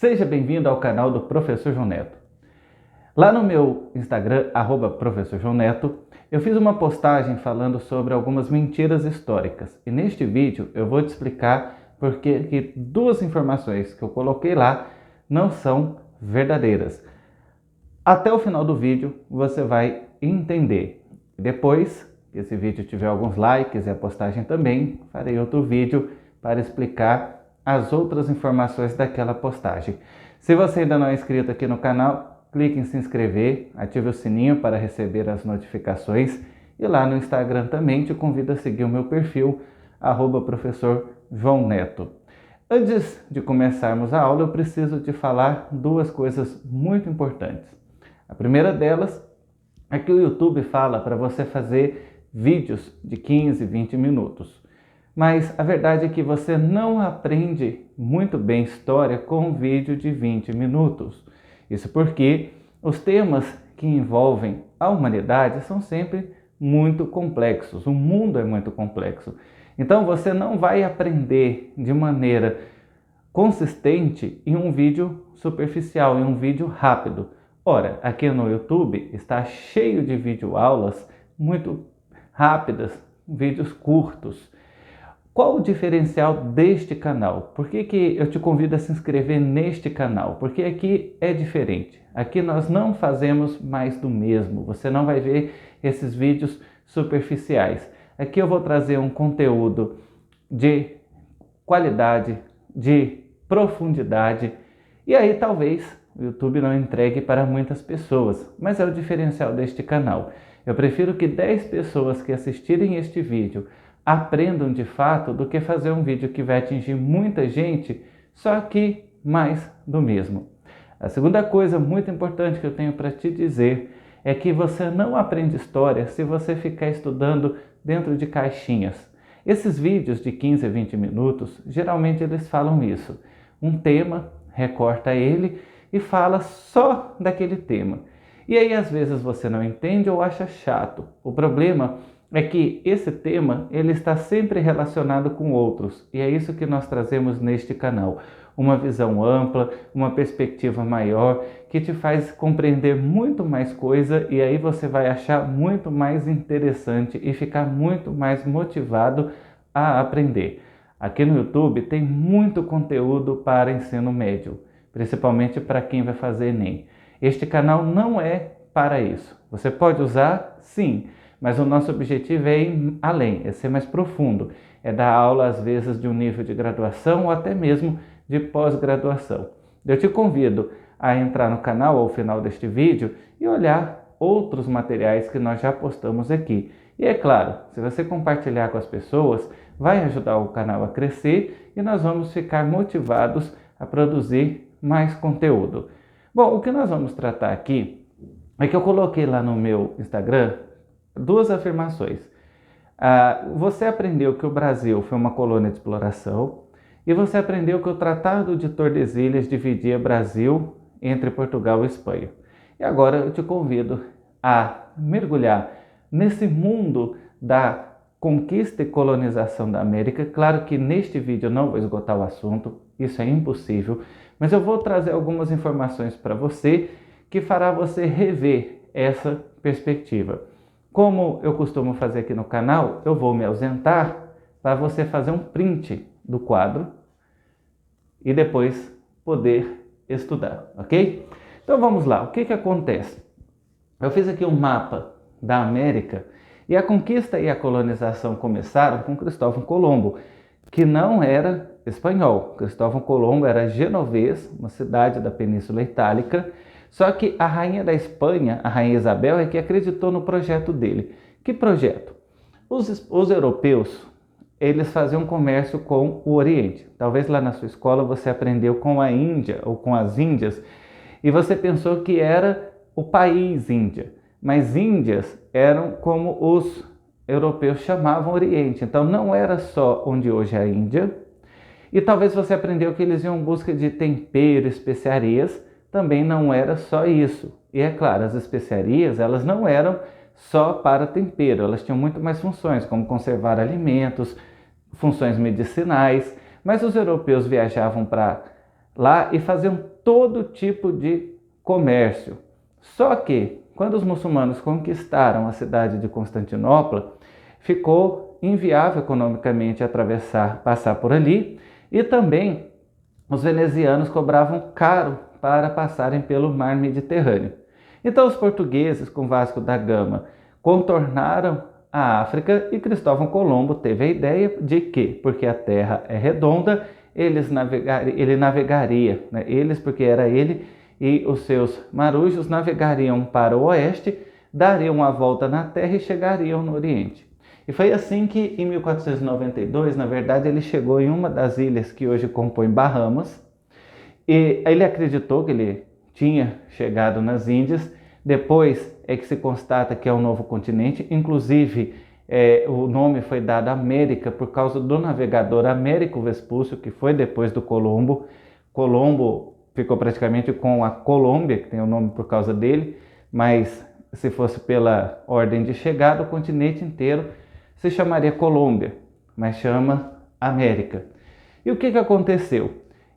Seja bem-vindo ao canal do Professor João Neto. Lá no meu Instagram, @Professor João Neto, eu fiz uma postagem falando sobre algumas mentiras históricas. E neste vídeo eu vou te explicar por que duas informações que eu coloquei lá não são verdadeiras. Até o final do vídeo você vai entender. Depois que esse vídeo tiver alguns likes e a postagem também, farei outro vídeo para explicar as outras informações daquela postagem. Se você ainda não é inscrito aqui no canal, clique em se inscrever, ative o sininho para receber as notificações e lá no Instagram também te convido a seguir o meu perfil, @Professor João Neto. Antes de começarmos a aula, eu preciso te falar duas coisas muito importantes. A primeira delas é que o YouTube fala para você fazer vídeos de 15, 20 minutos. Mas a verdade é que você não aprende muito bem história com um vídeo de 20 minutos. Isso porque os temas que envolvem a humanidade são sempre muito complexos. O mundo é muito complexo. Então você não vai aprender de maneira consistente em um vídeo superficial, em um vídeo rápido. Ora, aqui no YouTube está cheio de videoaulas muito rápidas, vídeos curtos. Qual o diferencial deste canal? Por que eu te convido a se inscrever neste canal? Porque aqui é diferente. Aqui nós não fazemos mais do mesmo. Você não vai ver esses vídeos superficiais. Aqui eu vou trazer um conteúdo de qualidade, de profundidade. E aí talvez o YouTube não entregue para muitas pessoas, mas é o diferencial deste canal. Eu prefiro que 10 pessoas que assistirem este vídeo aprendam de fato do que fazer um vídeo que vai atingir muita gente, só que mais do mesmo. A segunda coisa muito importante que eu tenho para te dizer é que você não aprende história se você ficar estudando dentro de caixinhas. Esses vídeos de 15 a 20 minutos, geralmente eles falam isso. Um tema, recorta ele e fala só daquele tema. E aí às vezes você não entende ou acha chato. O problema é que esse tema ele está sempre relacionado com outros, e é isso que nós trazemos neste canal. Uma visão ampla, uma perspectiva maior, que te faz compreender muito mais coisa, e aí você vai achar muito mais interessante e ficar muito mais motivado a aprender. Aqui no YouTube tem muito conteúdo para ensino médio, principalmente para quem vai fazer Enem. Este canal não é para isso. Você pode usar? Sim. Mas o nosso objetivo é ir além, é ser mais profundo, é dar aula às vezes de um nível de graduação ou até mesmo de pós-graduação. Eu te convido a entrar no canal ao final deste vídeo e olhar outros materiais que nós já postamos aqui. E é claro, se você compartilhar com as pessoas, vai ajudar o canal a crescer e nós vamos ficar motivados a produzir mais conteúdo. Bom, o que nós vamos tratar aqui é que eu coloquei lá no meu Instagram duas afirmações. Você aprendeu que o Brasil foi uma colônia de exploração e você aprendeu que o Tratado de Tordesilhas dividia Brasil entre Portugal e Espanha. E agora eu te convido a mergulhar nesse mundo da conquista e colonização da América. Claro que neste vídeo eu não vou esgotar o assunto, isso é impossível, mas eu vou trazer algumas informações para você que fará você rever essa perspectiva. Como eu costumo fazer aqui no canal, eu vou me ausentar para você fazer um print do quadro e depois poder estudar, ok? Então vamos lá, o que acontece? Eu fiz aqui um mapa da América e a conquista e a colonização começaram com Cristóvão Colombo, que não era espanhol. Cristóvão Colombo era genovês, uma cidade da Península Itálica. Só que a rainha da Espanha, a rainha Isabel, é que acreditou no projeto dele. Que projeto? Os europeus, eles faziam comércio com o Oriente. Talvez lá na sua escola você aprendeu com a Índia ou com as Índias e você pensou que era o país Índia. Mas Índias eram como os europeus chamavam Oriente. Então não era só onde hoje é a Índia. E talvez você aprendeu que eles iam em busca de tempero, especiarias. Também não era só isso. E é claro, as especiarias, elas não eram só para tempero, elas tinham muito mais funções, como conservar alimentos, funções medicinais, mas os europeus viajavam para lá e faziam todo tipo de comércio. Só que, quando os muçulmanos conquistaram a cidade de Constantinopla, ficou inviável economicamente passar por ali, e também os venezianos cobravam caro para passarem pelo mar Mediterrâneo. Então os portugueses, com Vasco da Gama, contornaram a África e Cristóvão Colombo teve a ideia de que, porque a Terra é redonda, ele navegaria, né? Eles, porque era ele e os seus marujos, navegariam para o oeste, dariam a volta na Terra e chegariam no Oriente. E foi assim que, em 1492, na verdade, ele chegou em uma das ilhas que hoje compõem Bahamas, e ele acreditou que ele tinha chegado nas Índias. Depois é que se constata que é um novo continente, inclusive o nome foi dado América por causa do navegador Américo Vespúcio, que foi depois do Colombo. Colombo ficou praticamente com a Colômbia, que tem o nome por causa dele, mas se fosse pela ordem de chegada, o continente inteiro se chamaria Colômbia, mas chama América. E o que aconteceu?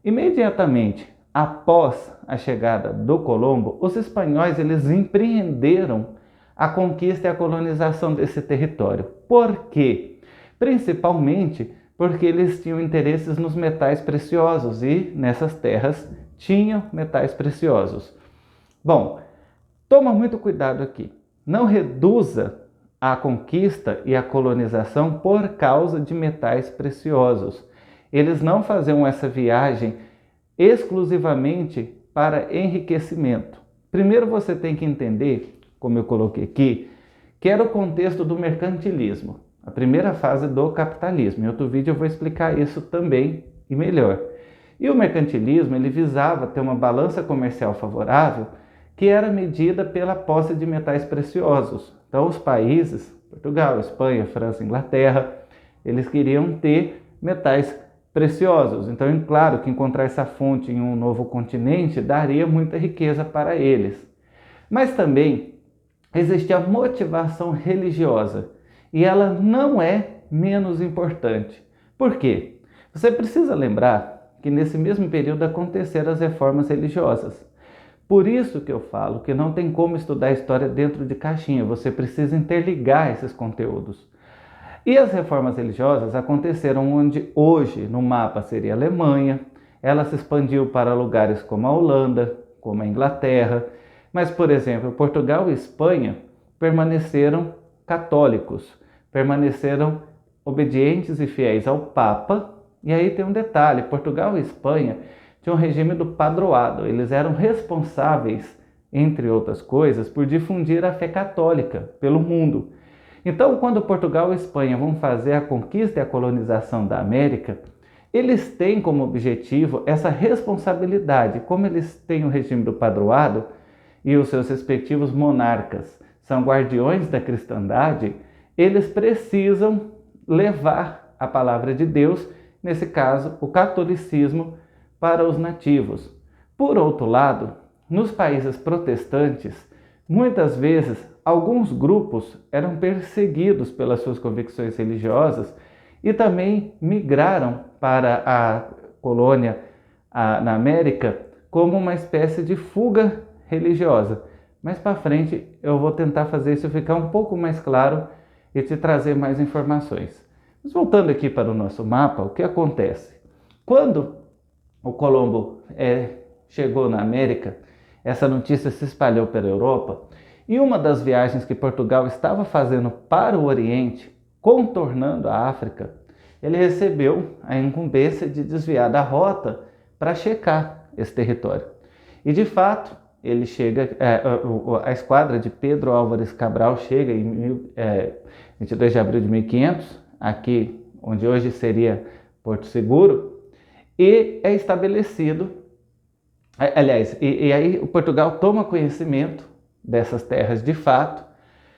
Imediatamente após a chegada do Colombo, os espanhóis eles empreenderam a conquista e a colonização desse território. Por quê? Principalmente porque eles tinham interesses nos metais preciosos e nessas terras tinham metais preciosos. Bom, toma muito cuidado aqui. Não reduza a conquista e a colonização por causa de metais preciosos. Eles não faziam essa viagem exclusivamente para enriquecimento. Primeiro você tem que entender, como eu coloquei aqui, que era o contexto do mercantilismo, a primeira fase do capitalismo. Em outro vídeo eu vou explicar isso também e melhor. E o mercantilismo ele visava ter uma balança comercial favorável que era medida pela posse de metais preciosos. Então os países, Portugal, Espanha, França, Inglaterra, eles queriam ter metais preciosos. Então é claro que encontrar essa fonte em um novo continente daria muita riqueza para eles. Mas também existia a motivação religiosa e ela não é menos importante. Por quê? Você precisa lembrar que nesse mesmo período aconteceram as reformas religiosas. Por isso que eu falo que não tem como estudar a história dentro de caixinha, você precisa interligar esses conteúdos. E as reformas religiosas aconteceram onde hoje no mapa seria a Alemanha, ela se expandiu para lugares como a Holanda, como a Inglaterra, mas, por exemplo, Portugal e Espanha permaneceram católicos, permaneceram obedientes e fiéis ao Papa. E aí tem um detalhe, Portugal e Espanha tinham um regime do padroado, eles eram responsáveis, entre outras coisas, por difundir a fé católica pelo mundo. Então, quando Portugal e Espanha vão fazer a conquista e a colonização da América, eles têm como objetivo essa responsabilidade. Como eles têm o regime do padroado e os seus respectivos monarcas são guardiões da cristandade, eles precisam levar a palavra de Deus, nesse caso, o catolicismo, para os nativos. Por outro lado, nos países protestantes, muitas vezes alguns grupos eram perseguidos pelas suas convicções religiosas e também migraram para a colônia na América como uma espécie de fuga religiosa. Mais para frente eu vou tentar fazer isso ficar um pouco mais claro e te trazer mais informações. Mas voltando aqui para o nosso mapa, o que acontece? Quando o Colombo chegou na América, essa notícia se espalhou pela Europa, e uma das viagens que Portugal estava fazendo para o Oriente, contornando a África, ele recebeu a incumbência de desviar da rota para checar esse território. E de fato, ele chega, a esquadra de Pedro Álvares Cabral chega em 22 de abril de 1500, aqui onde hoje seria Porto Seguro, e é estabelecido, aliás, e aí o Portugal toma conhecimento dessas terras de fato,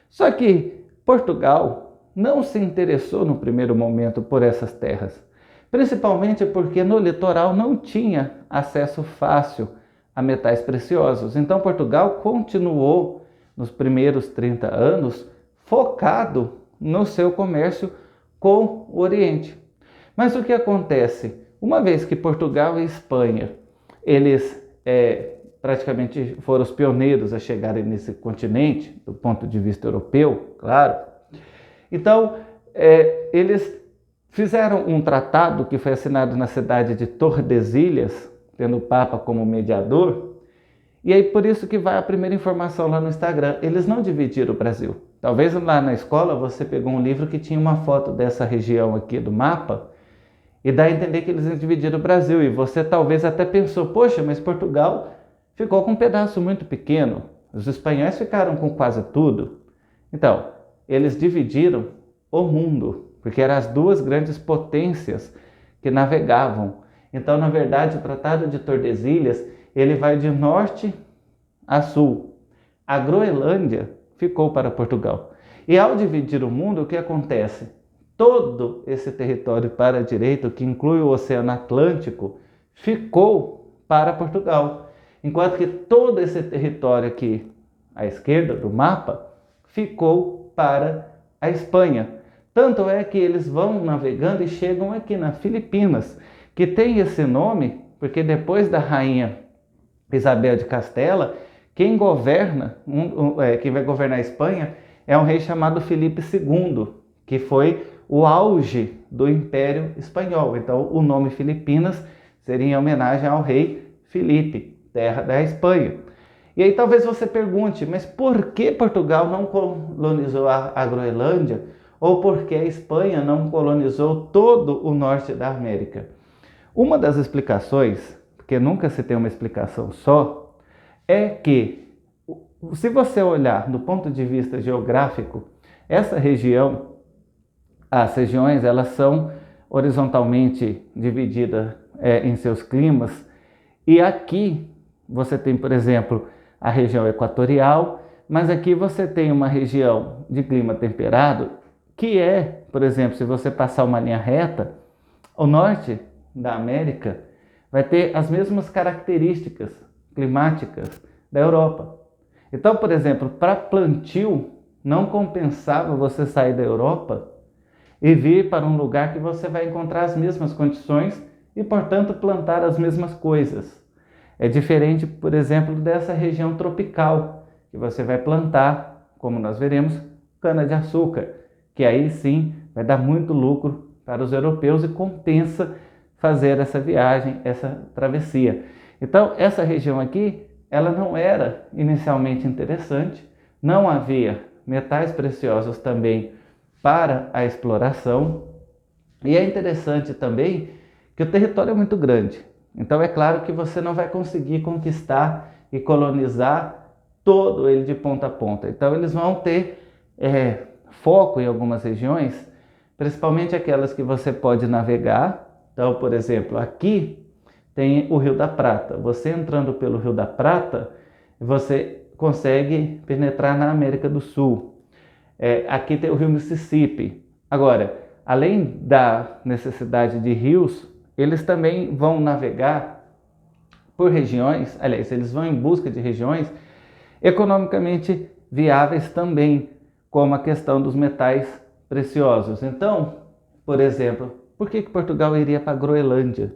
só que Portugal não se interessou no primeiro momento por essas terras, principalmente porque no litoral não tinha acesso fácil a metais preciosos. Então Portugal continuou nos primeiros 30 anos focado no seu comércio com o Oriente. Mas o que acontece? Uma vez que Portugal e Espanha eles praticamente foram os pioneiros a chegarem nesse continente, do ponto de vista europeu, claro. Então, eles fizeram um tratado que foi assinado na cidade de Tordesilhas, tendo o Papa como mediador, e aí por isso que vai a primeira informação lá no Instagram. Eles não dividiram o Brasil. Talvez lá na escola você pegou um livro que tinha uma foto dessa região aqui do mapa, e dá a entender que eles dividiram o Brasil, e você talvez até pensou, poxa, mas Portugal ficou com um pedaço muito pequeno, os espanhóis ficaram com quase tudo. Então, eles dividiram o mundo, porque eram as duas grandes potências que navegavam. Então, na verdade, o Tratado de Tordesilhas, ele vai de norte a sul. A Groenlândia ficou para Portugal. E ao dividir o mundo, o que acontece? Todo esse território para a direita, que inclui o Oceano Atlântico, ficou para Portugal. Enquanto que todo esse território aqui à esquerda do mapa ficou para a Espanha. Tanto é que eles vão navegando e chegam aqui nas Filipinas, que tem esse nome porque depois da rainha Isabel de Castela, quem vai governar a Espanha é um rei chamado Filipe II, que foi o auge do Império Espanhol. Então, o nome Filipinas seria em homenagem ao rei Filipe, terra da Espanha. E aí talvez você pergunte, mas por que Portugal não colonizou a Groenlândia? Ou por que a Espanha não colonizou todo o norte da América? Uma das explicações, porque nunca se tem uma explicação só, é que, se você olhar do ponto de vista geográfico, essa região, as regiões, elas são horizontalmente divididas em seus climas, e aqui você tem, por exemplo, a região equatorial, mas aqui você tem uma região de clima temperado, que é, por exemplo, se você passar uma linha reta, o norte da América vai ter as mesmas características climáticas da Europa. Então, por exemplo, para plantio, não compensava você sair da Europa e vir para um lugar que você vai encontrar as mesmas condições e, portanto, plantar as mesmas coisas. É diferente, por exemplo, dessa região tropical, que você vai plantar, como nós veremos, cana-de-açúcar, que aí sim vai dar muito lucro para os europeus e compensa fazer essa viagem, essa travessia. Então, essa região aqui, ela não era inicialmente interessante, não havia metais preciosos também para a exploração, e é interessante também que o território é muito grande. Então é claro que você não vai conseguir conquistar e colonizar todo ele de ponta a ponta. Então eles vão ter foco em algumas regiões, principalmente aquelas que você pode navegar. Então, por exemplo, aqui tem o Rio da Prata. Você entrando pelo Rio da Prata, você consegue penetrar na América do Sul. Aqui tem o Rio Mississippi. Agora, além da necessidade de rios, eles também vão navegar por regiões, aliás, eles vão em busca de regiões economicamente viáveis também, como a questão dos metais preciosos. Então, por exemplo, por que Portugal iria para a Groenlândia?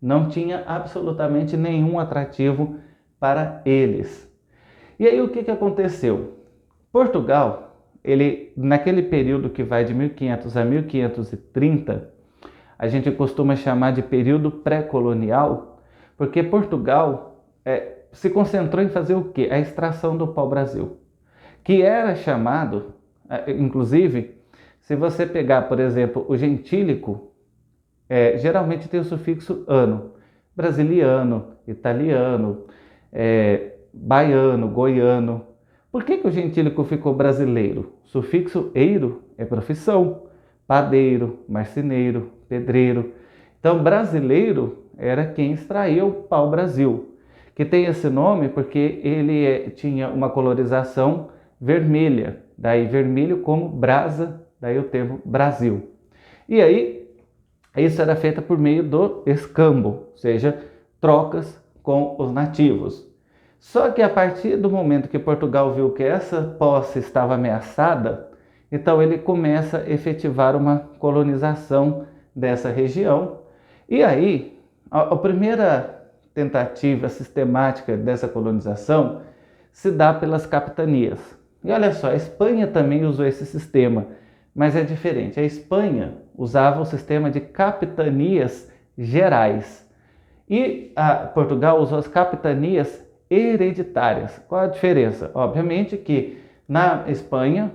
Não tinha absolutamente nenhum atrativo para eles. E aí o que aconteceu? Portugal, ele, naquele período que vai de 1500 a 1530, a gente costuma chamar de período pré-colonial, porque Portugal se concentrou em fazer o quê? A extração do pau-brasil, que era chamado, inclusive, se você pegar, por exemplo, o gentílico, geralmente tem o sufixo ano, brasiliano, italiano, baiano, goiano. Por que o gentílico ficou brasileiro? O sufixo eiro é profissão, padeiro, marceneiro, pedreiro. Então, brasileiro era quem extraía o pau-brasil, que tem esse nome porque ele tinha uma colorização vermelha, daí vermelho como brasa, daí o termo Brasil. E aí, isso era feito por meio do escambo, ou seja, trocas com os nativos. Só que a partir do momento que Portugal viu que essa posse estava ameaçada, então ele começa a efetivar uma colonização dessa região. E aí, a primeira tentativa sistemática dessa colonização se dá pelas capitanias. E olha só, a Espanha também usou esse sistema, mas é diferente. A Espanha usava o sistema de capitanias gerais e Portugal usou as capitanias hereditárias. Qual a diferença? Obviamente que na Espanha,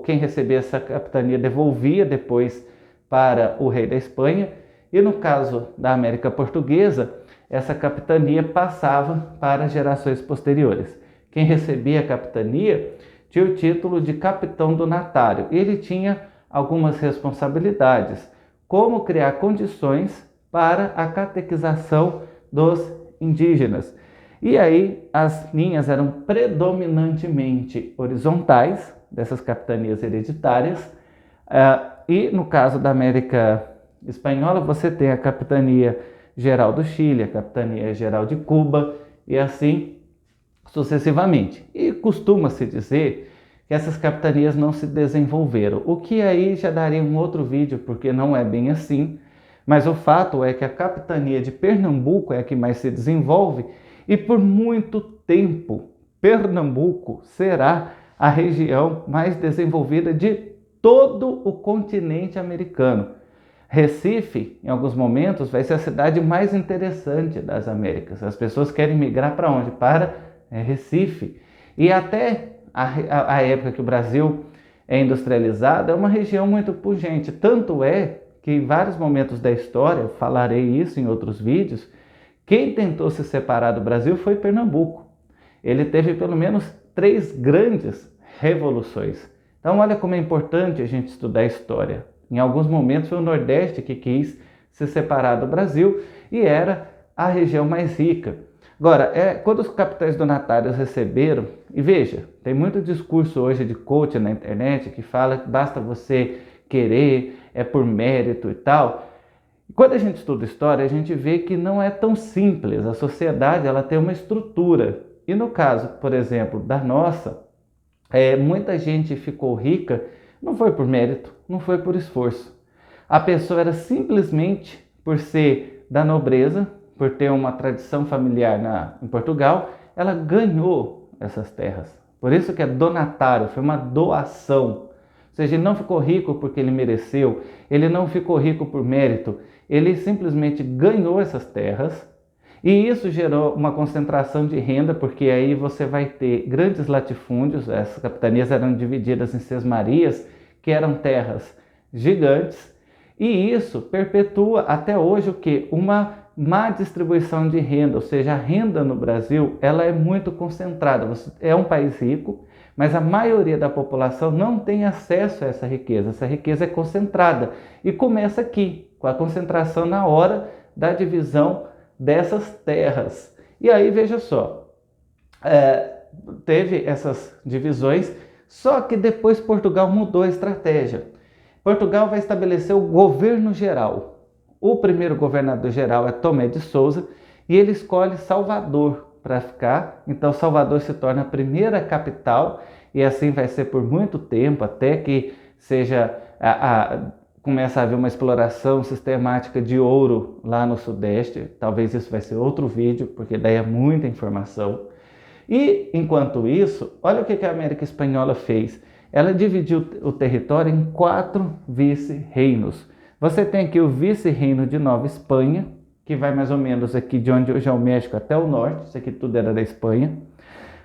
quem recebia essa capitania devolvia depois para o rei da Espanha, e no caso da América Portuguesa, essa capitania passava para gerações posteriores. Quem recebia a capitania tinha o título de capitão donatário. Ele tinha algumas responsabilidades, como criar condições para a catequização dos indígenas. E aí as linhas eram predominantemente horizontais, dessas capitanias hereditárias, e no caso da América Espanhola você tem a Capitania Geral do Chile, a Capitania Geral de Cuba e assim sucessivamente. E costuma-se dizer que essas capitanias não se desenvolveram, o que aí já daria um outro vídeo, porque não é bem assim, mas o fato é que a Capitania de Pernambuco é a que mais se desenvolve e por muito tempo Pernambuco será a região mais desenvolvida de todo o continente americano. Recife, em alguns momentos, vai ser a cidade mais interessante das Américas. As pessoas querem migrar para onde? Para Recife. E até a época que o Brasil é industrializado, é uma região muito pujante. Tanto é que em vários momentos da história, eu falarei isso em outros vídeos, quem tentou se separar do Brasil foi Pernambuco. Ele teve pelo menos 3 grandes revoluções. Então olha como é importante a gente estudar a história. Em alguns momentos foi o Nordeste que quis se separar do Brasil e era a região mais rica. Agora, quando os capitais donatários receberam, e veja, tem muito discurso hoje de coach na internet que fala que basta você querer, é por mérito e tal. Quando a gente estuda história, a gente vê que não é tão simples. A sociedade ela tem uma estrutura. E no caso, por exemplo, da nossa, muita gente ficou rica, não foi por mérito, não foi por esforço. A pessoa era simplesmente por ser da nobreza, por ter uma tradição familiar em Portugal, ela ganhou essas terras. Por isso que é donatário, foi uma doação. Ou seja, ele não ficou rico porque ele mereceu, ele não ficou rico por mérito, ele simplesmente ganhou essas terras e isso gerou uma concentração de renda, porque aí você vai ter grandes latifúndios, essas capitanias eram divididas em sesmarias, que eram terras gigantes, e isso perpetua até hoje o quê? Uma má distribuição de renda, ou seja, a renda no Brasil ela é muito concentrada. É um país rico, mas a maioria da população não tem acesso a essa riqueza é concentrada e começa aqui, com a concentração na hora da divisão dessas terras. E aí veja só, teve essas divisões, só que depois Portugal mudou a estratégia. Portugal vai estabelecer o governo geral. O primeiro governador geral é Tomé de Sousa e ele escolhe Salvador para ficar. Então Salvador se torna a primeira capital e assim vai ser por muito tempo, até que seja começa a haver uma exploração sistemática de ouro lá no Sudeste. Talvez isso vai ser outro vídeo, porque daí é muita informação. E enquanto isso, olha o que a América Espanhola fez. Ela dividiu o território em 4 vice-reinos. Você tem aqui o vice-reino de Nova Espanha, que vai mais ou menos aqui de onde hoje é o México até o norte, isso aqui tudo era da Espanha.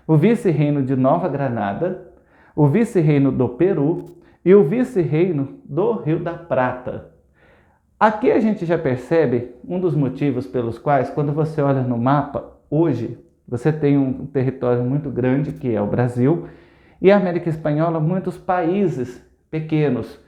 O vice-reino de Nova Granada, o vice-reino do Peru e o vice-reino do Rio da Prata. Aqui a gente já percebe um dos motivos pelos quais, quando você olha no mapa, hoje você tem um território muito grande, que é o Brasil, e a América Espanhola, muitos países pequenos.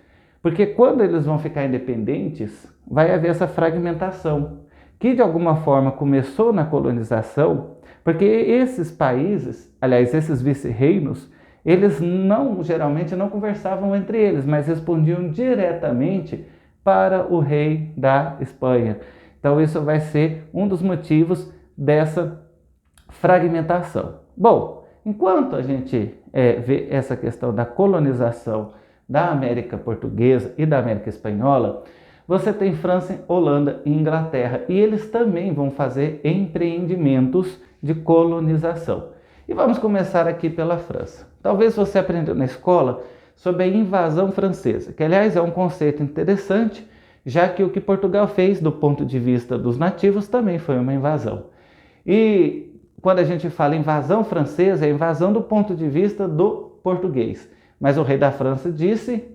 Porque quando eles vão ficar independentes, vai haver essa fragmentação, que de alguma forma começou na colonização, porque esses países, aliás, esses vice-reinos, eles geralmente não conversavam entre eles, mas respondiam diretamente para o rei da Espanha. Então isso vai ser um dos motivos dessa fragmentação. Bom, enquanto a gente vê essa questão da colonização da América Portuguesa e da América Espanhola, você tem França, Holanda e Inglaterra, e eles também vão fazer empreendimentos de colonização. E vamos começar aqui pela França. Talvez você aprendeu na escola sobre a invasão francesa, que aliás é um conceito interessante, já que o que Portugal fez do ponto de vista dos nativos também foi uma invasão. E quando a gente fala invasão francesa, é invasão do ponto de vista do português. Mas o rei da França disse,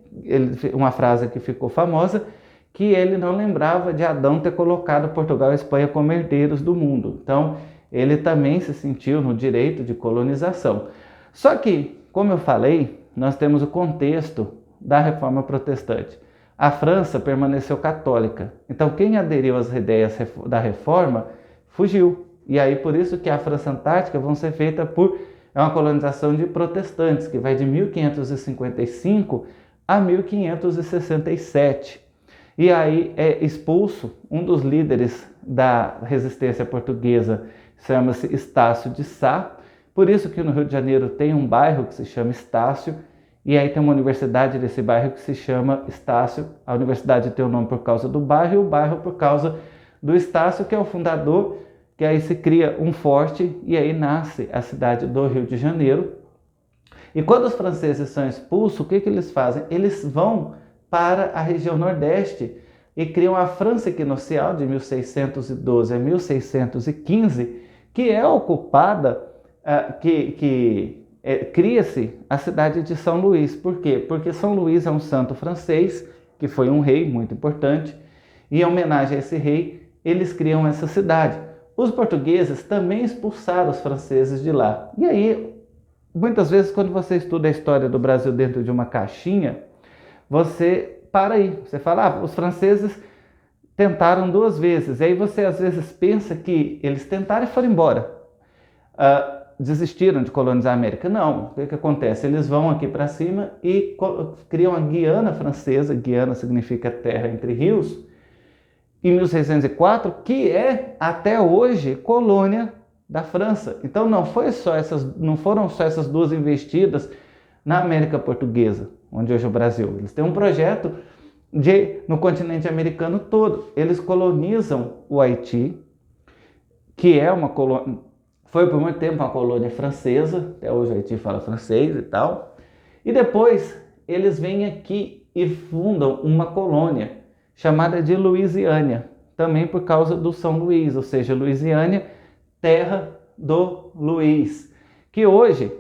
uma frase que ficou famosa, que ele não lembrava de Adão ter colocado Portugal e Espanha como herdeiros do mundo. Então, ele também se sentiu no direito de colonização. Só que, como eu falei, nós temos o contexto da Reforma Protestante. A França permaneceu católica. Então, quem aderiu às ideias da Reforma fugiu. E aí, por isso que a França Antártica vão ser feita é uma colonização de protestantes, que vai de 1555 a 1567. E aí é expulso um dos líderes da resistência portuguesa, chama-se Estácio de Sá. Por isso que no Rio de Janeiro tem um bairro que se chama Estácio, e aí tem uma universidade desse bairro que se chama Estácio. A universidade tem o nome por causa do bairro e o bairro por causa do Estácio, que é o fundador, que aí se cria um forte e aí nasce a cidade do Rio de Janeiro. E quando os franceses são expulsos, o que eles fazem? Eles vão para a região Nordeste e criam a França Equinocial de 1612 a 1615, que é ocupada, cria-se a cidade de São Luís. Por quê? Porque São Luís é um santo francês, que foi um rei muito importante, e em homenagem a esse rei, eles criam essa cidade. Os portugueses também expulsaram os franceses de lá. E aí, muitas vezes, quando você estuda a história do Brasil dentro de uma caixinha, você para aí, você fala, os franceses tentaram 2 vezes, e aí você às vezes pensa que eles tentaram e foram embora, desistiram de colonizar a América. Não, o que acontece? Eles vão aqui para cima e criam a Guiana Francesa, Guiana significa terra entre rios, em 1604, que é até hoje colônia da França. Então não foram só essas 2 investidas na América Portuguesa, onde hoje é o Brasil. Eles têm um projeto no continente americano todo. Eles colonizam o Haiti, que é uma colônia, foi por muito tempo uma colônia francesa, até hoje o Haiti fala francês e tal. E depois eles vêm aqui e fundam uma colônia chamada de Louisiana, também por causa do São Luís, ou seja, Louisiana, terra do Luís, que hoje,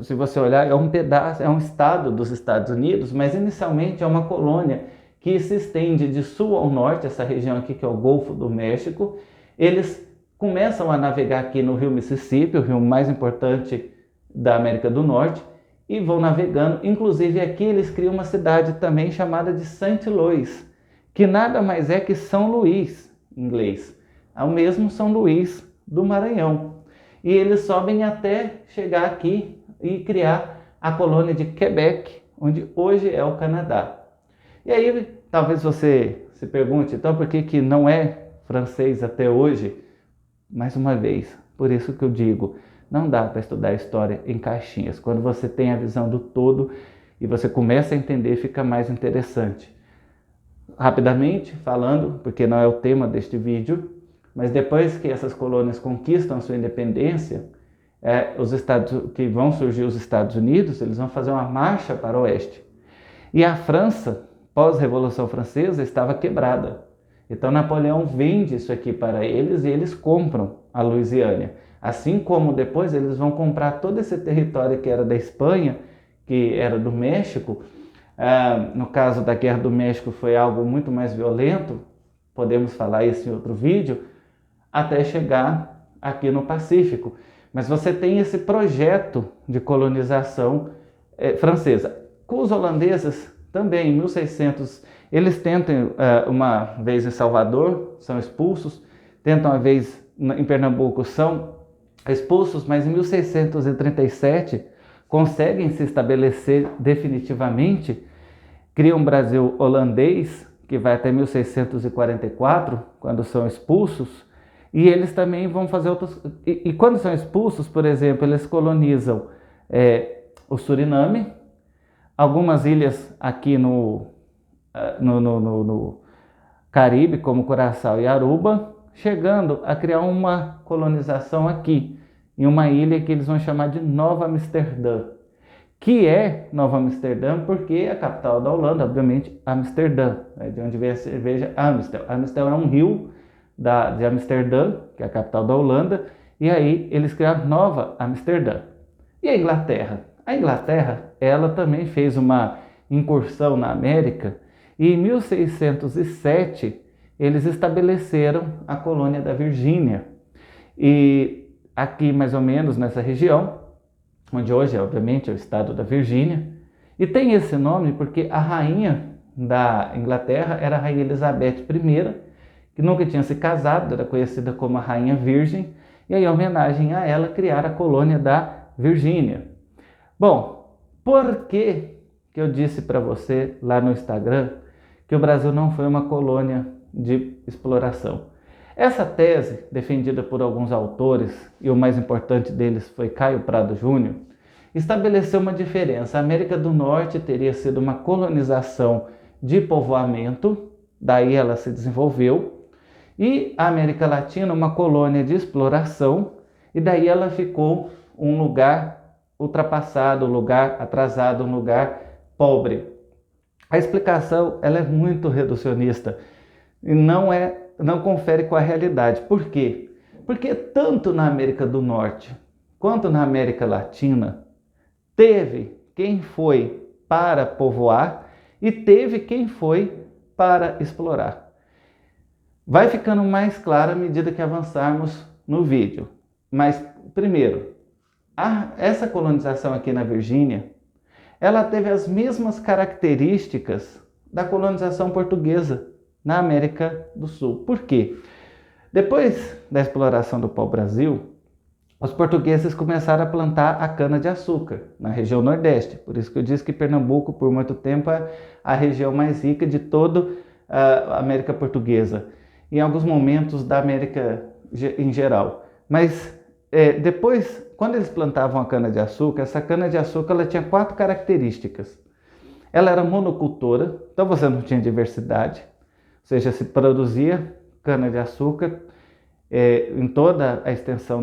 se você olhar, é um pedaço, é um estado dos Estados Unidos, mas inicialmente é uma colônia que se estende de sul ao norte, essa região aqui que é o Golfo do México. Eles começam a navegar aqui no rio Mississippi, o rio mais importante da América do Norte, e vão navegando. Inclusive aqui eles criam uma cidade também chamada de Saint Louis, que nada mais é que São Luís, em inglês. É o mesmo São Luís do Maranhão. E eles sobem até chegar aqui e criar a colônia de Quebec, onde hoje é o Canadá. E aí, talvez você se pergunte, então por que não é francês até hoje? Mais uma vez, por isso que eu digo, não dá para estudar a história em caixinhas. Quando você tem a visão do todo e você começa a entender, fica mais interessante. Rapidamente falando, porque não é o tema deste vídeo, mas depois que essas colônias conquistam a sua independência, que vão surgir os Estados Unidos, eles vão fazer uma marcha para o oeste. E a França, pós-Revolução Francesa, estava quebrada. Então Napoleão vende isso aqui para eles e eles compram a Louisiana. Assim como depois eles vão comprar todo esse território que era da Espanha, que era do México. No caso da Guerra do México foi algo muito mais violento, podemos falar isso em outro vídeo, até chegar aqui no Pacífico. Mas você tem esse projeto de colonização francesa. Com os holandeses também, em 1600, eles tentam uma vez em Salvador, são expulsos, tentam uma vez em Pernambuco, são expulsos, mas em 1637 conseguem se estabelecer definitivamente, criam um Brasil holandês, que vai até 1644, quando são expulsos, e eles também vão fazer outros... E quando são expulsos, por exemplo, eles colonizam o Suriname, algumas ilhas aqui Caribe, como Curaçao e Aruba, chegando a criar uma colonização aqui, em uma ilha que eles vão chamar de Nova Amsterdã, que é Nova Amsterdã porque é a capital da Holanda, obviamente, Amsterdã, de onde vem a cerveja Amstel. Amstel é um rio de Amsterdã, que é a capital da Holanda, e aí eles criaram Nova Amsterdã. E a Inglaterra? A Inglaterra, ela também fez uma incursão na América, e em 1607 eles estabeleceram a colônia da Virgínia. E aqui, mais ou menos, nessa região, onde hoje, obviamente, é o estado da Virgínia, e tem esse nome porque a rainha da Inglaterra era a Rainha Elizabeth I, que nunca tinha se casado, era conhecida como a Rainha Virgem, e aí, em homenagem a ela, criaram a colônia da Virgínia. Bom, por que eu disse para você lá no Instagram que o Brasil não foi uma colônia de exploração? Essa tese, defendida por alguns autores, e o mais importante deles foi Caio Prado Júnior, estabeleceu uma diferença. A América do Norte teria sido uma colonização de povoamento, daí ela se desenvolveu, e a América Latina uma colônia de exploração, e daí ela ficou um lugar ultrapassado, um lugar atrasado, um lugar pobre. A explicação ela é muito reducionista e não confere com a realidade. Por quê? Porque tanto na América do Norte quanto na América Latina teve quem foi para povoar e teve quem foi para explorar. Vai ficando mais claro à medida que avançarmos no vídeo. Mas, primeiro, essa colonização aqui na Virgínia, ela teve as mesmas características da colonização portuguesa na América do Sul. Por quê? Depois da exploração do pau-brasil, os portugueses começaram a plantar a cana-de-açúcar na região Nordeste. Por isso que eu disse que Pernambuco, por muito tempo, é a região mais rica de toda a América Portuguesa. Em alguns momentos da América em geral. Mas depois, quando eles plantavam a cana-de-açúcar, essa cana-de-açúcar ela tinha 4 características. Ela era monocultora, então você não tinha diversidade, ou seja, se produzia cana-de-açúcar em toda a extensão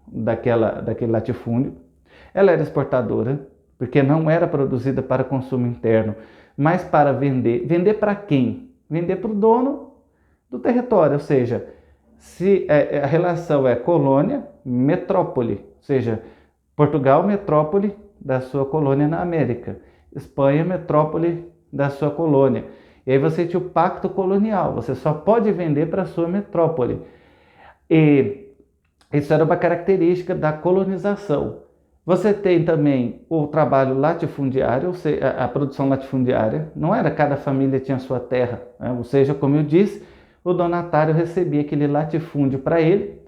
daquele latifúndio. Ela era exportadora, porque não era produzida para consumo interno, mas para vender. Vender para quem? Vender para o dono do território, ou seja, se a relação é colônia, metrópole, ou seja, Portugal, metrópole da sua colônia na América, Espanha, metrópole da sua colônia. E aí você tinha o pacto colonial, você só pode vender para a sua metrópole. E isso era uma característica da colonização. Você tem também o trabalho latifundiário, ou seja, a produção latifundiária, não era cada família tinha sua terra, né? Ou seja, como eu disse, o donatário recebia aquele latifúndio para ele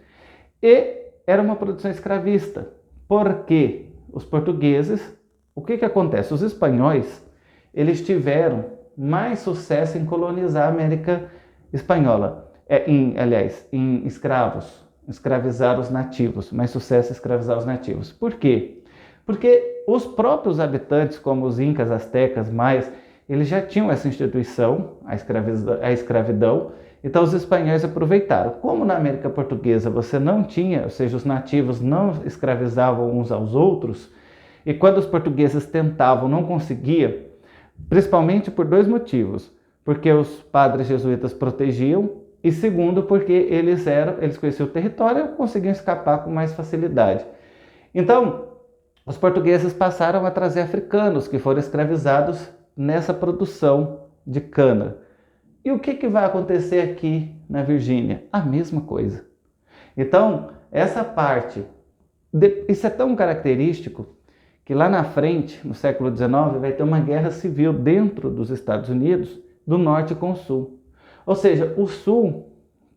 e era uma produção escravista, porque os portugueses, o que acontece? Os espanhóis, eles tiveram mais sucesso em colonizar a América espanhola, em escravos, escravizar os nativos, mais sucesso em escravizar os nativos. Por quê? Porque os próprios habitantes, como os incas, astecas, maias, eles já tinham essa instituição, a escravidão. Então os espanhóis aproveitaram. Como na América Portuguesa você não tinha, ou seja, os nativos não escravizavam uns aos outros, e quando os portugueses tentavam, não conseguia, principalmente por 2 motivos. Porque os padres jesuítas protegiam e segundo, porque eles conheciam o território e conseguiam escapar com mais facilidade. Então, os portugueses passaram a trazer africanos que foram escravizados nessa produção de cana. E o que vai acontecer aqui na Virgínia? A mesma coisa. Então, essa parte, isso é tão característico que lá na frente, no século XIX, vai ter uma guerra civil dentro dos Estados Unidos, do norte com o sul. Ou seja, o sul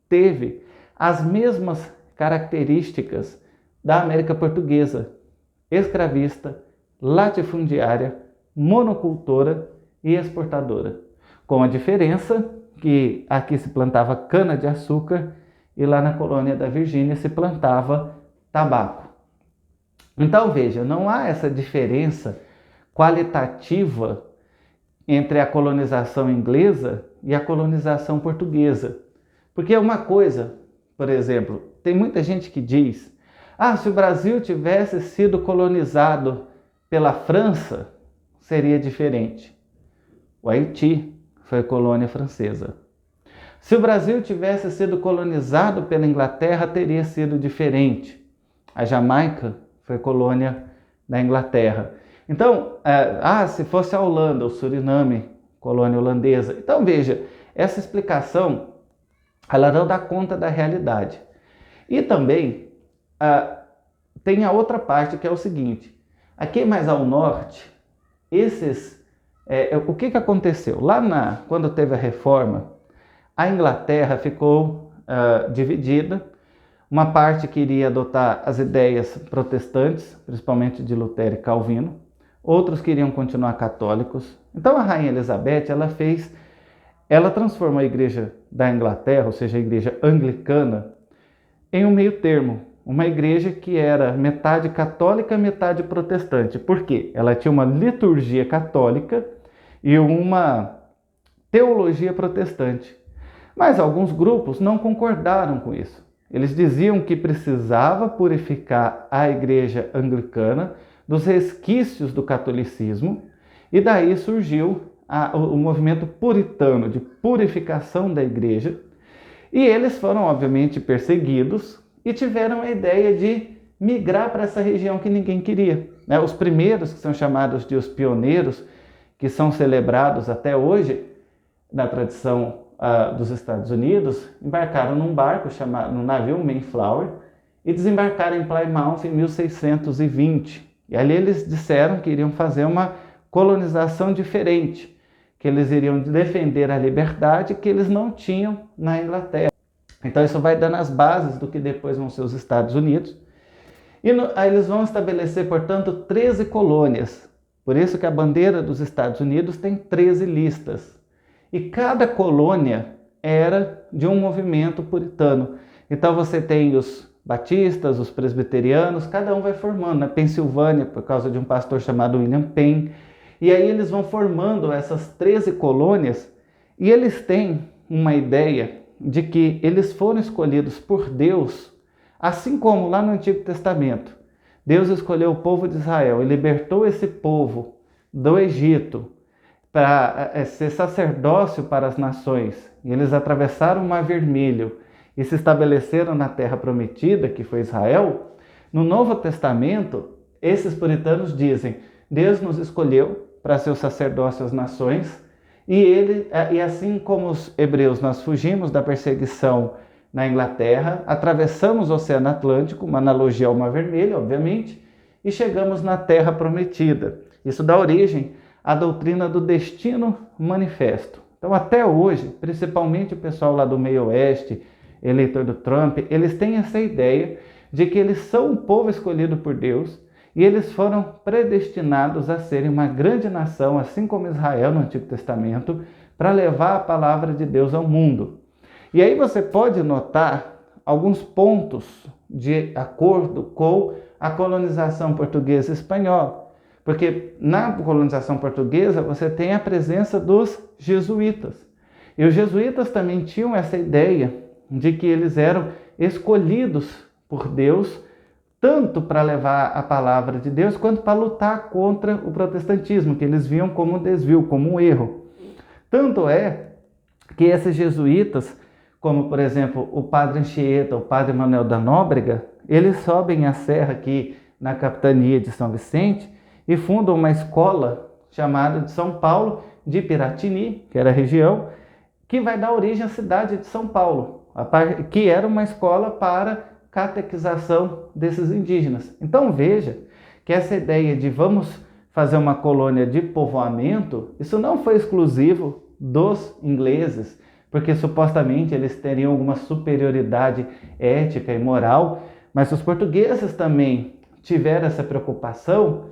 teve as mesmas características da América Portuguesa, escravista, latifundiária, monocultora e exportadora, com a diferença que aqui se plantava cana-de-açúcar e lá na colônia da Virgínia se plantava tabaco. Então veja, não há essa diferença qualitativa entre a colonização inglesa e a colonização portuguesa. Porque é uma coisa, por exemplo, tem muita gente que diz: se o Brasil tivesse sido colonizado pela França, seria diferente. O Haiti foi colônia francesa. Se o Brasil tivesse sido colonizado pela Inglaterra, teria sido diferente. A Jamaica foi colônia da Inglaterra. Então, se fosse a Holanda, o Suriname, colônia holandesa. Então, veja, essa explicação, ela não dá conta da realidade. E também, tem a outra parte, que é o seguinte: aqui mais ao norte, o que aconteceu? Quando teve a reforma, a Inglaterra ficou dividida. Uma parte queria adotar as ideias protestantes, principalmente de Lutero e Calvino. Outros queriam continuar católicos. Então a Rainha Elizabeth, ela transformou a igreja da Inglaterra, ou seja, a igreja anglicana, em um meio termo. Uma igreja que era metade católica, metade protestante. Por quê? Ela tinha uma liturgia católica e uma teologia protestante. Mas alguns grupos não concordaram com isso. Eles diziam que precisava purificar a igreja anglicana dos resquícios do catolicismo, e daí surgiu o movimento puritano de purificação da igreja, e eles foram obviamente perseguidos e tiveram a ideia de migrar para essa região que ninguém queria. Os primeiros, que são chamados de os pioneiros, que são celebrados até hoje na tradição dos Estados Unidos, embarcaram num barco no navio Mayflower e desembarcaram em Plymouth em 1620. E ali eles disseram que iriam fazer uma colonização diferente, que eles iriam defender a liberdade que eles não tinham na Inglaterra. Então isso vai dando as bases do que depois vão ser os Estados Unidos. E aí eles vão estabelecer, portanto, 13 colônias. Por isso que a bandeira dos Estados Unidos tem 13 listas. E cada colônia era de um movimento puritano. Então você tem os batistas, os presbiterianos, cada um vai formando. Na Pensilvânia, por causa de um pastor chamado William Penn. E aí eles vão formando essas 13 colônias, e eles têm uma ideia de que eles foram escolhidos por Deus, assim como lá no Antigo Testamento. Deus escolheu o povo de Israel e libertou esse povo do Egito para ser sacerdócio para as nações. E eles atravessaram o Mar Vermelho e se estabeleceram na Terra Prometida, que foi Israel. No Novo Testamento, esses puritanos dizem: Deus nos escolheu para ser o sacerdócio às nações, e assim como os hebreus, nós fugimos da perseguição na Inglaterra, atravessamos o Oceano Atlântico, uma analogia ao Mar Vermelho, obviamente, e chegamos na Terra Prometida. Isso dá origem à doutrina do destino manifesto. Então, até hoje, principalmente o pessoal lá do meio oeste, eleitor do Trump, eles têm essa ideia de que eles são um povo escolhido por Deus, e eles foram predestinados a serem uma grande nação, assim como Israel no Antigo Testamento, para levar a palavra de Deus ao mundo. E aí você pode notar alguns pontos de acordo com a colonização portuguesa e espanhola. Porque na colonização portuguesa você tem a presença dos jesuítas. E os jesuítas também tinham essa ideia de que eles eram escolhidos por Deus, tanto para levar a palavra de Deus, quanto para lutar contra o protestantismo, que eles viam como um desvio, como um erro. Tanto é que esses jesuítas, como por exemplo o padre Anchieta, o padre Manuel da Nóbrega, eles sobem a serra aqui na capitania de São Vicente e fundam uma escola chamada de São Paulo de Piratini, que era a região, que vai dar origem à cidade de São Paulo, que era uma escola para catequização desses indígenas. Então veja que essa ideia de vamos fazer uma colônia de povoamento, isso não foi exclusivo dos ingleses, porque supostamente eles teriam alguma superioridade ética e moral, mas os portugueses também tiveram essa preocupação.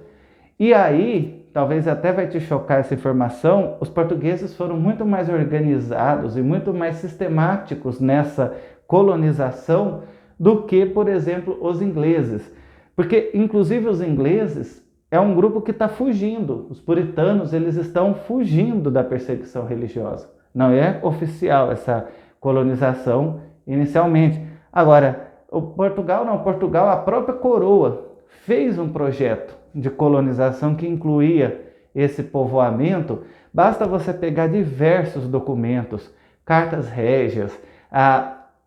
E aí, talvez até vai te chocar essa informação, os portugueses foram muito mais organizados e muito mais sistemáticos nessa colonização do que, por exemplo, os ingleses. Porque, inclusive, os ingleses, é um grupo que está fugindo. Os puritanos, eles estão fugindo da perseguição religiosa. Não é oficial essa colonização inicialmente. Agora, o Portugal não, Portugal, a própria coroa fez um projeto de colonização que incluía esse povoamento. Basta você pegar diversos documentos, cartas régias,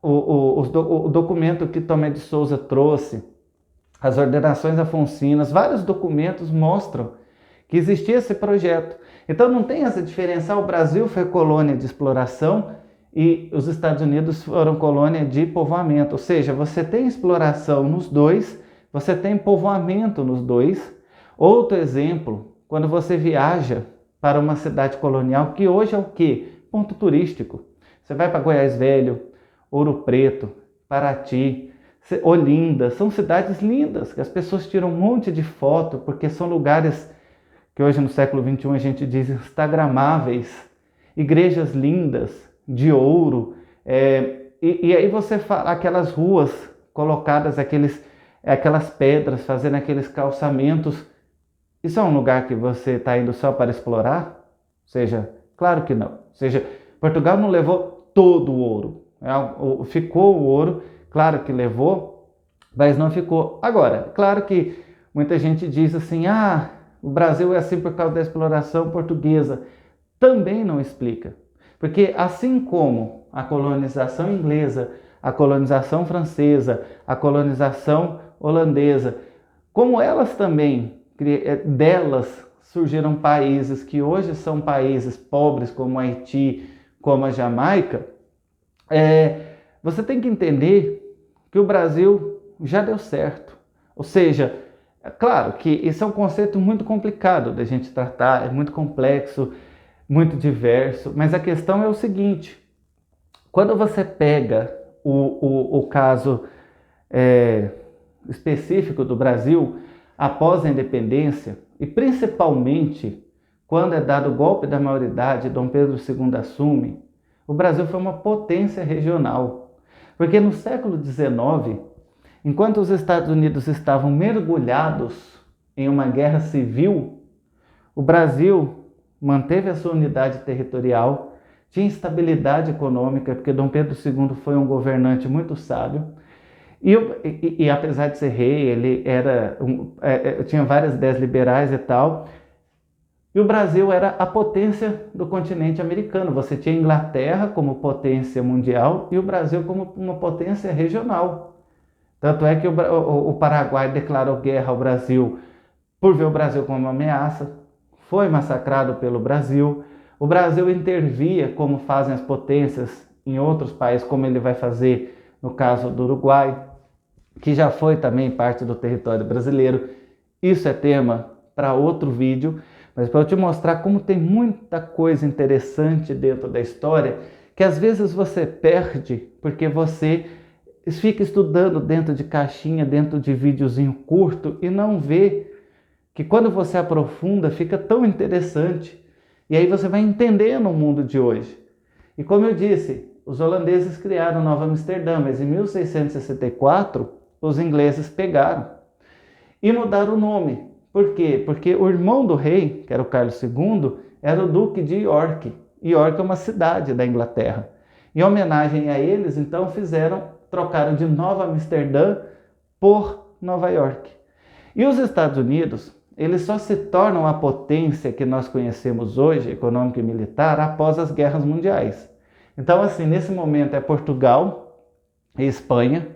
o documento que Tomé de Souza trouxe, as ordenações afonsinas, vários documentos mostram que existia esse projeto. Então não tem essa diferença, o Brasil foi colônia de exploração e os Estados Unidos foram colônia de povoamento. Ou seja, você tem exploração nos dois, você tem povoamento nos dois. Outro exemplo, quando você viaja para uma cidade colonial, que hoje é o quê? Ponto turístico. Você vai para Goiás Velho, Ouro Preto, Paraty, Olinda, são cidades lindas, que as pessoas tiram um monte de foto, porque são lugares que hoje no século XXI a gente diz instagramáveis, igrejas lindas, de ouro, e aí você fala aquelas ruas colocadas, aquelas pedras, fazendo aqueles calçamentos. Isso é um lugar que você está indo só para explorar? Ou seja, claro que não. Ou seja, Portugal não levou todo o ouro. Ficou o ouro, claro que levou, mas não ficou. Agora, claro que muita gente diz assim, o Brasil é assim por causa da exploração portuguesa. Também não explica. Porque assim como a colonização inglesa, a colonização francesa, a colonização holandesa, como elas também, delas surgiram países que hoje são países pobres, como Haiti, como a Jamaica, você tem que entender que o Brasil já deu certo. Ou seja, é claro que isso é um conceito muito complicado da gente tratar, é muito complexo, muito diverso, mas a questão é o seguinte, quando você pega o caso específico do Brasil, após a independência, e principalmente quando é dado o golpe da maioridade, Dom Pedro II assume, o Brasil foi uma potência regional. Porque no século XIX, enquanto os Estados Unidos estavam mergulhados em uma guerra civil, o Brasil manteve a sua unidade territorial, tinha estabilidade econômica, porque Dom Pedro II foi um governante muito sábio, e apesar de ser rei, ele tinha várias ideias liberais e tal, e o Brasil era a potência do continente americano. Você tinha a Inglaterra como potência mundial e o Brasil como uma potência regional. Tanto é que o Paraguai declarou guerra ao Brasil por ver o Brasil como uma ameaça, foi massacrado pelo Brasil. O Brasil intervia, como fazem as potências em outros países, como ele vai fazer no caso do Uruguai, que já foi também parte do território brasileiro. Isso é tema para outro vídeo, mas para eu te mostrar como tem muita coisa interessante dentro da história, que às vezes você perde porque você fica estudando dentro de caixinha, dentro de videozinho curto e não vê que quando você aprofunda fica tão interessante. E aí você vai entendendo o mundo de hoje. E como eu disse, os holandeses criaram Nova Amsterdã, mas em 1664 os ingleses pegaram e mudaram o nome. Por quê? Porque o irmão do rei, que era o Carlos II, era o Duque de York. York é uma cidade da Inglaterra. Em homenagem a eles, então, trocaram de Nova Amsterdã por Nova York. E os Estados Unidos, eles só se tornam a potência que nós conhecemos hoje, econômica e militar, após as guerras mundiais. Então, assim, nesse momento é Portugal e Espanha,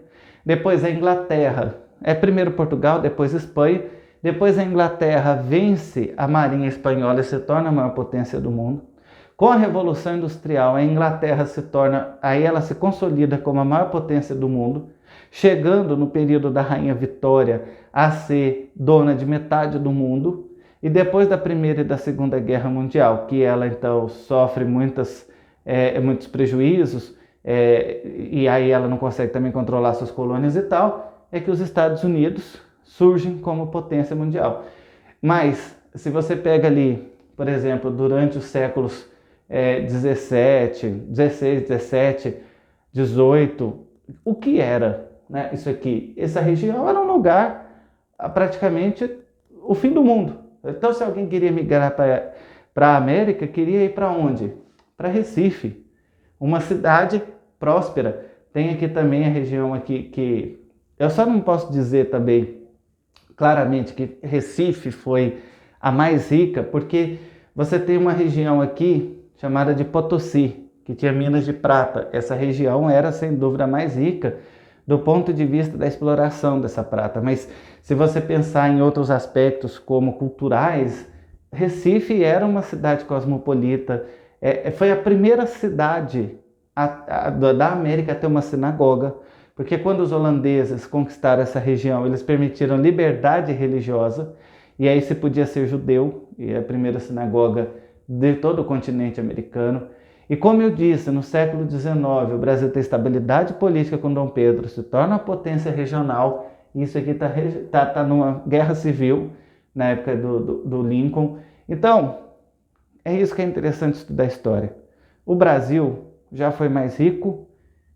depois a Inglaterra, primeiro Portugal, depois Espanha, depois a Inglaterra vence a marinha espanhola e se torna a maior potência do mundo. Com a Revolução Industrial, a Inglaterra ela se consolida como a maior potência do mundo, chegando no período da Rainha Vitória a ser dona de metade do mundo, e depois da Primeira e da Segunda Guerra Mundial, que ela então sofre muitos prejuízos, e aí ela não consegue também controlar suas colônias e tal, é que os Estados Unidos surgem como potência mundial. Mas, se você pega ali, por exemplo, durante os séculos 16, 17, 18, o que era, né, isso aqui? Essa região era um lugar, praticamente, o fim do mundo. Então, se alguém queria migrar para a América, queria ir para onde? Para Recife, uma cidade próspera. Tem aqui também a região aqui que eu só não posso dizer também claramente que Recife foi a mais rica, porque você tem uma região aqui chamada de Potosí, que tinha minas de prata. Essa região era, sem dúvida, a mais rica do ponto de vista da exploração dessa prata. Mas se você pensar em outros aspectos como culturais, Recife era uma cidade cosmopolita. Foi a primeira cidade da América a ter uma sinagoga, porque quando os holandeses conquistaram essa região, eles permitiram liberdade religiosa, e aí se podia ser judeu, e é a primeira sinagoga de todo o continente americano. E como eu disse, no século XIX, o Brasil tem estabilidade política com Dom Pedro, se torna uma potência regional, e isso aqui está numa guerra civil, na época do Lincoln. Então, é isso que é interessante estudar a história. O Brasil já foi mais rico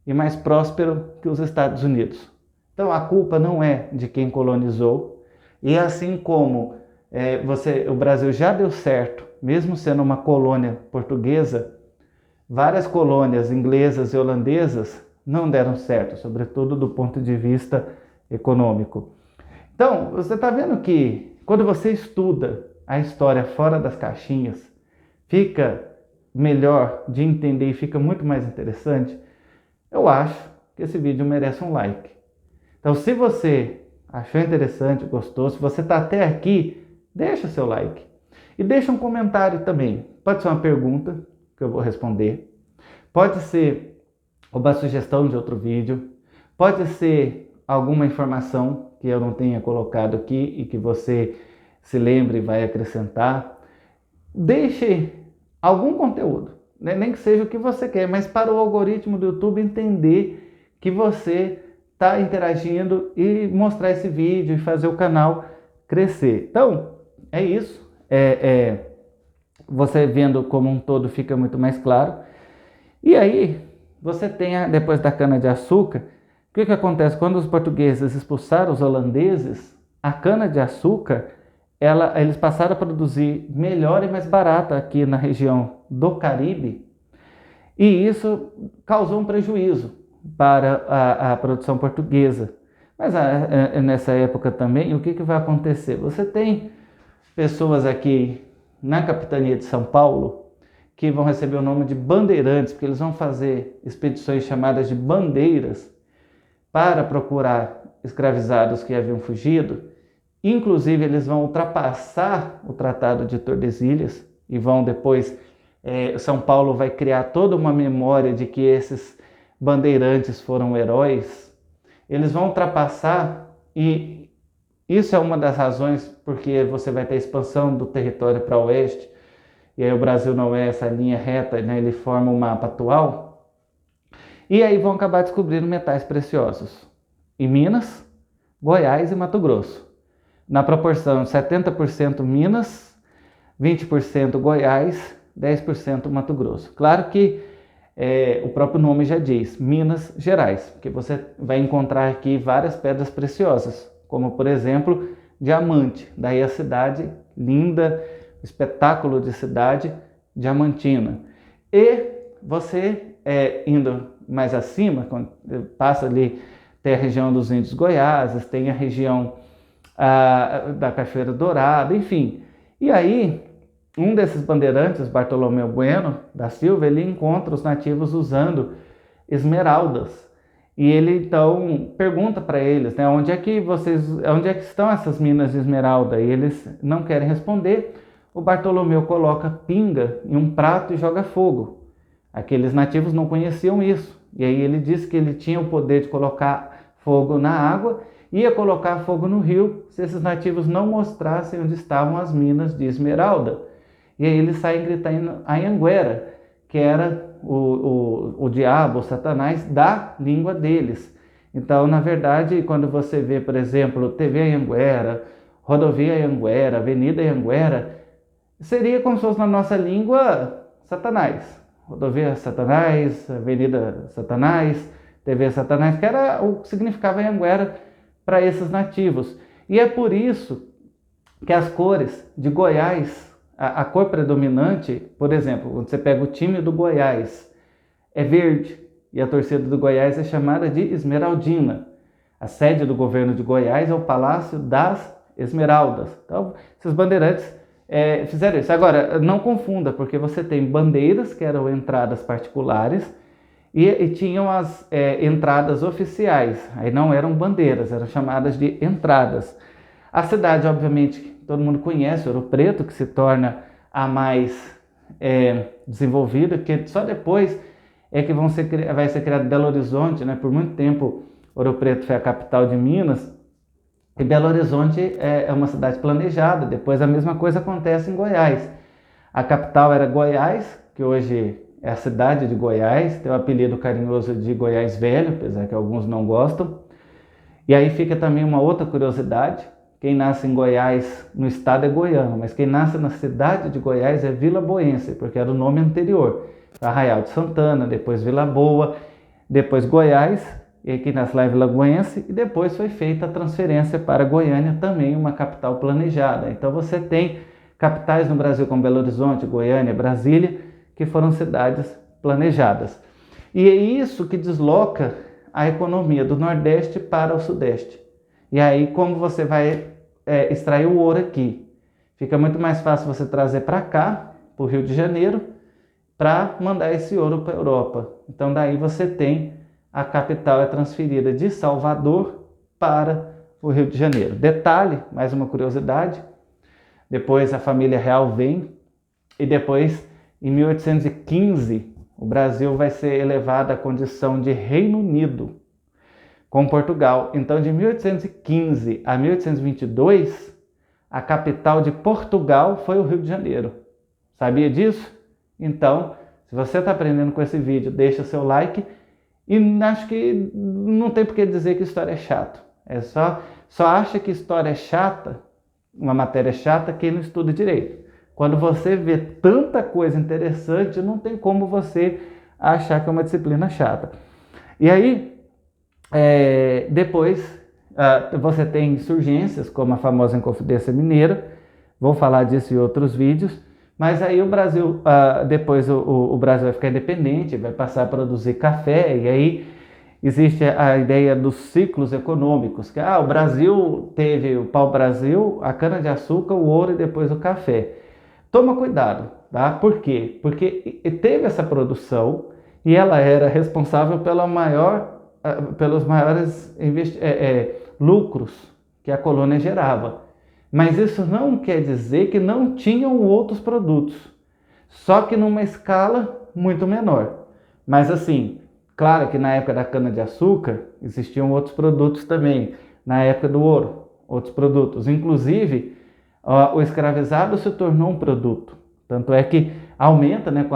e mais próspero que os Estados Unidos. Então, a culpa não é de quem colonizou, e assim como o Brasil já deu certo, mesmo sendo uma colônia portuguesa, várias colônias inglesas e holandesas não deram certo, sobretudo do ponto de vista econômico. Então, você está vendo que quando você estuda a história fora das caixinhas, fica melhor de entender e fica muito mais interessante. Eu acho que esse vídeo merece um like. Então, se você achou interessante, gostou, se você está até aqui, deixa seu like. E deixa um comentário também. Pode ser uma pergunta que eu vou responder. Pode ser uma sugestão de outro vídeo. Pode ser alguma informação que eu não tenha colocado aqui e que você se lembre e vai acrescentar. Deixe algum conteúdo, né? Nem que seja o que você quer, mas para o algoritmo do YouTube entender que você está interagindo e mostrar esse vídeo e fazer o canal crescer. Então, é isso. Você vendo como um todo fica muito mais claro. E aí, você tem, depois da cana-de-açúcar, o que acontece? Quando os portugueses expulsaram os holandeses, a cana-de-açúcar, eles passaram a produzir melhor e mais barata aqui na região do Caribe, e isso causou um prejuízo para a produção portuguesa. Mas nessa época também, o que vai acontecer? Você tem pessoas aqui na capitania de São Paulo que vão receber o nome de bandeirantes, porque eles vão fazer expedições chamadas de bandeiras para procurar escravizados que haviam fugido. Inclusive, eles vão ultrapassar o Tratado de Tordesilhas e vão depois, São Paulo vai criar toda uma memória de que esses bandeirantes foram heróis. Eles vão ultrapassar, e isso é uma das razões porque você vai ter expansão do território para o oeste, e aí o Brasil não é essa linha reta, né? Ele forma o mapa atual. E aí vão acabar descobrindo metais preciosos em Minas, Goiás e Mato Grosso. Na proporção 70% Minas, 20% Goiás, 10% Mato Grosso. Claro que o próprio nome já diz, Minas Gerais, porque você vai encontrar aqui várias pedras preciosas, como por exemplo, diamante, daí a cidade linda, espetáculo de cidade diamantina. E você, indo mais acima, passa ali, tem a região dos Índios Goiáses, tem a região da Cachoeira Dourada, enfim. E aí, um desses bandeirantes, Bartolomeu Bueno da Silva, ele encontra os nativos usando esmeraldas. E ele então pergunta para eles, né, onde é que estão essas minas de esmeralda? E eles não querem responder. O Bartolomeu coloca pinga em um prato e joga fogo. Aqueles nativos não conheciam isso. E aí ele disse que ele tinha o poder de colocar fogo na água, ia colocar fogo no rio se esses nativos não mostrassem onde estavam as minas de esmeralda. E aí eles saem gritando Anhanguera, que era o diabo, o Satanás, da língua deles. Então, na verdade, quando você vê, por exemplo, TV Anhanguera, Rodovia Anhanguera, Avenida Anhanguera, seria como se fosse na nossa língua Satanás. Rodovia Satanás, Avenida Satanás, TV Satanás, que era o que significava Anhanguera para esses nativos. E é por isso que as cores de Goiás, a cor predominante, por exemplo, quando você pega o time do Goiás, é verde, e a torcida do Goiás é chamada de Esmeraldina. A sede do governo de Goiás é o Palácio das Esmeraldas. Então, esses bandeirantes fizeram isso. Agora, não confunda, porque você tem bandeiras, que eram entradas particulares, e tinham as entradas oficiais. Aí não eram bandeiras, eram chamadas de entradas. A cidade, obviamente, todo mundo conhece, Ouro Preto, que se torna a mais desenvolvida, porque só depois é que vai ser criado Belo Horizonte, né? Por muito tempo, Ouro Preto foi a capital de Minas, e Belo Horizonte é uma cidade planejada. Depois a mesma coisa acontece em Goiás. A capital era Goiás, que hoje é a cidade de Goiás, tem o apelido carinhoso de Goiás Velho, apesar que alguns não gostam. E aí fica também uma outra curiosidade: quem nasce em Goiás, no estado, é goiano, mas quem nasce na cidade de Goiás é Vila Boense, porque era o nome anterior. Arraial de Santana, depois Vila Boa, depois Goiás, e aqui nasce lá em Vila Boense, e depois foi feita a transferência para Goiânia, também uma capital planejada. Então você tem capitais no Brasil como Belo Horizonte, Goiânia, Brasília, que foram cidades planejadas. E é isso que desloca a economia do Nordeste para o Sudeste. E aí, como você vai extrair o ouro aqui? Fica muito mais fácil você trazer para cá, para o Rio de Janeiro, para mandar esse ouro para a Europa. Então daí você tem a capital é transferida de Salvador para o Rio de Janeiro. Detalhe, mais uma curiosidade, depois a família real vem e depois, em 1815, o Brasil vai ser elevado à condição de Reino Unido com Portugal. Então, de 1815 a 1822, a capital de Portugal foi o Rio de Janeiro. Sabia disso? Então, se você está aprendendo com esse vídeo, deixa seu like. E acho que não tem por que dizer que história é chato. Só acha que história é chata, uma matéria chata, quem não estuda direito. Quando você vê tanta coisa interessante, não tem como você achar que é uma disciplina chata. E aí, depois, você tem insurgências, como a famosa Inconfidência Mineira. Vou falar disso em outros vídeos. Mas aí o Brasil, depois o Brasil vai ficar independente, vai passar a produzir café, e aí existe a ideia dos ciclos econômicos, que o Brasil teve o pau-brasil, a cana-de-açúcar, o ouro e depois o café. Toma cuidado, tá? Por quê? Porque teve essa produção e ela era responsável pelos maiores lucros que a colônia gerava. Mas isso não quer dizer que não tinham outros produtos, só que numa escala muito menor. Mas assim, claro que na época da cana-de-açúcar existiam outros produtos também, na época do ouro, outros produtos. Inclusive, o escravizado se tornou um produto. Tanto é que aumenta, né,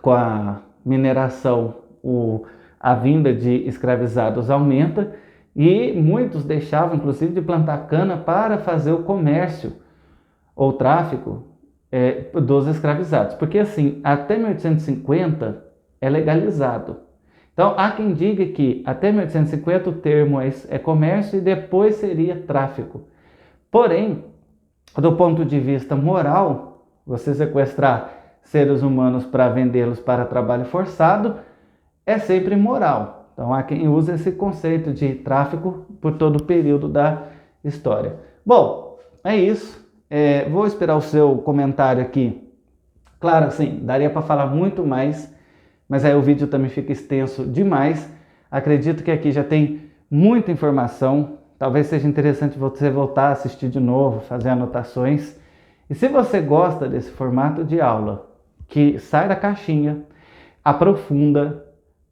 com a mineração, a vinda de escravizados aumenta, e muitos deixavam, inclusive, de plantar cana para fazer o comércio ou tráfico dos escravizados. Porque, assim, até 1850 é legalizado. Então, há quem diga que até 1850 o termo é comércio e depois seria tráfico. Porém, do ponto de vista moral, você sequestrar seres humanos para vendê-los para trabalho forçado é sempre moral. Então há quem usa esse conceito de tráfico por todo o período da história. Bom, é isso. Vou esperar o seu comentário aqui. Claro, sim, daria para falar muito mais, mas aí o vídeo também fica extenso demais. Acredito que aqui já tem muita informação. Talvez seja interessante você voltar a assistir de novo, fazer anotações. E se você gosta desse formato de aula, que sai da caixinha, aprofunda,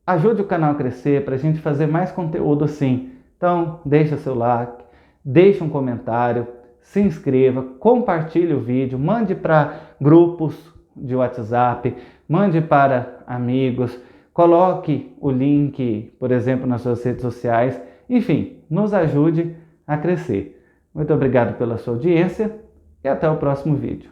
ajude o canal a crescer para a gente fazer mais conteúdo assim. Então, deixa seu like, deixa um comentário, se inscreva, compartilhe o vídeo, mande para grupos de WhatsApp, mande para amigos, coloque o link, por exemplo, nas suas redes sociais. Enfim, nos ajude a crescer. Muito obrigado pela sua audiência e até o próximo vídeo.